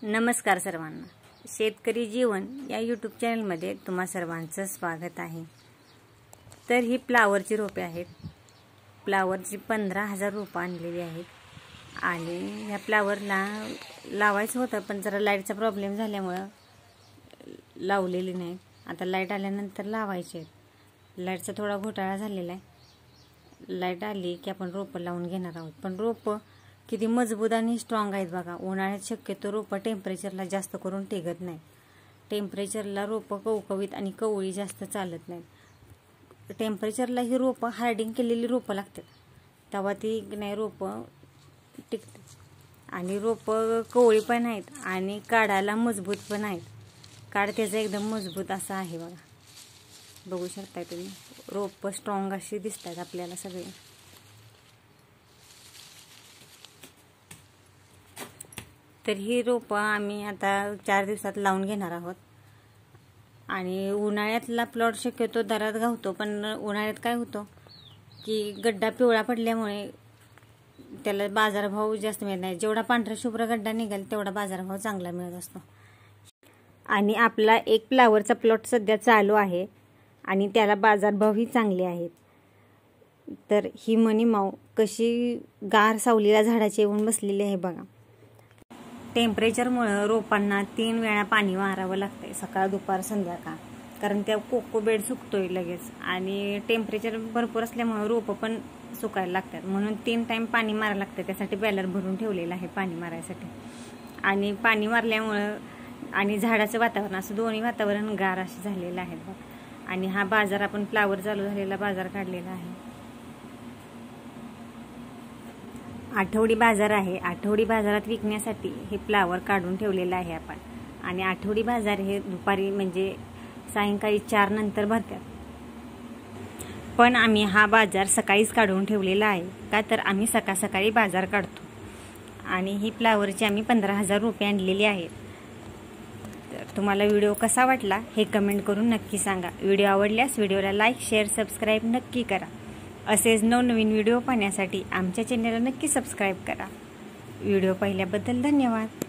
नमस्कार सर्वांना, शेतकरी जीवन या यूट्यूब चॅनलमध्ये तुम्हा सर्वांचं स्वागत आहे। तर ही फ्लावरची रोपे आहेत। फ्लावरची 15,000 रोपं आणलेली आहेत आणि ह्या फ्लावरला लावायचं होतं, पण जरा लाईटचा प्रॉब्लेम झाल्यामुळे लावलेली नाही। आता लाईट आल्यानंतर लावायचे आहेत। लाईटचा थोडा घोटाळा झालेला आहे। लाईट आली की आपण रोपं लावून घेणार आहोत। पण रोपं किती मजबूत आणि स्ट्रॉंग आहेत बघा। उन्हाळ्यात शक्यतो रोपं टेम्परेचरला जास्त करून टिकत नाही। टेम्परेचरला रोपं कवकवीत आणि कवळी जास्त चालत नाहीत। टेम्परेचरला ही रोपं हार्डिंग केलेली रोपं लागतात, तेव्हा ती नाही रोपं टिकते। आणि रोपं कवळी पण आहेत आणि काढायला मजबूत पण आहेत। काढ त्याचा एकदम मजबूत असा आहे बघा, बघू शकताय तुम्ही। रोपं स्ट्रॉंग अशी दिसतात आपल्याला सगळे। तर ही रोपं आम्ही आता 4 दिवसात लावून घेणार आहोत। आणि उन्हाळ्यातला प्लॉट शक्यतो दरात गावतो, पण उन्हाळ्यात काय होतं की गड्डा पिवळा पडल्यामुळे त्याला बाजारभाव जास्त मिळत नाही। जेवढा पांढरा शुभ्र गड्डा निघेल तेवढा बाजारभाव चांगला मिळत असतो। आणि आपला एक फ्लावरचा प्लॉट सध्या चालू आहे आणि त्याला बाजारभावही चांगले आहेत। तर ही मनी माऊ कशी गार सावलीला झाडाची येऊन बसलेली आहे बघा। टेम्परेचरमुळे रोपांना 3 वेळा पाणी मारावं लागतंय, सकाळ दुपार संध्याकाळ, कारण त्या कोको बेड सुकतोय लगेच। आणि टेम्परेचर भरपूर असल्यामुळे रोपं पण सुकायला लागतात, म्हणून 3 टाइम पाणी मारायला लागतं। त्यासाठी बॅलर भरून ठेवलेलं आहे पाणी मारायसाठी। आणि पाणी मारल्यामुळं आणि झाडाचं वातावरण असं दोन्ही वातावरण गार असे झालेलं आहे बघ। आणि हा बाजार आपण फ्लावर चालू झालेला बाजार काढलेला आहे। आठवडी बाजार आहे। आठवडी बाजारात विकण्यासाठी हे फ्लावर काढून ठेवलेलं आहे आपण। आणि आठवडी बाजार हे दुपारी म्हणजे सायंकाळी 4 नंतर भरतात। पण आम्ही हा बाजार सकाळीच काढून ठेवलेला आहे, का तर आम्ही सकाळी बाजार काढतो। आणि ही फ्लावरची आम्ही 15,000 रुपये आणलेली आहेत। तर तुम्हाला व्हिडिओ कसा वाटला हे कमेंट करून नक्की सांगा। व्हिडिओ आवडल्यास व्हिडिओला लाईक शेअर सबस्क्राईब नक्की करा। असेच नवनवीन व्हिडिओ पाहण्यासाठी आमच्या चॅनलला नक्की सबस्क्राईब करा। व्हिडिओ पाहिल्याबद्दल धन्यवाद।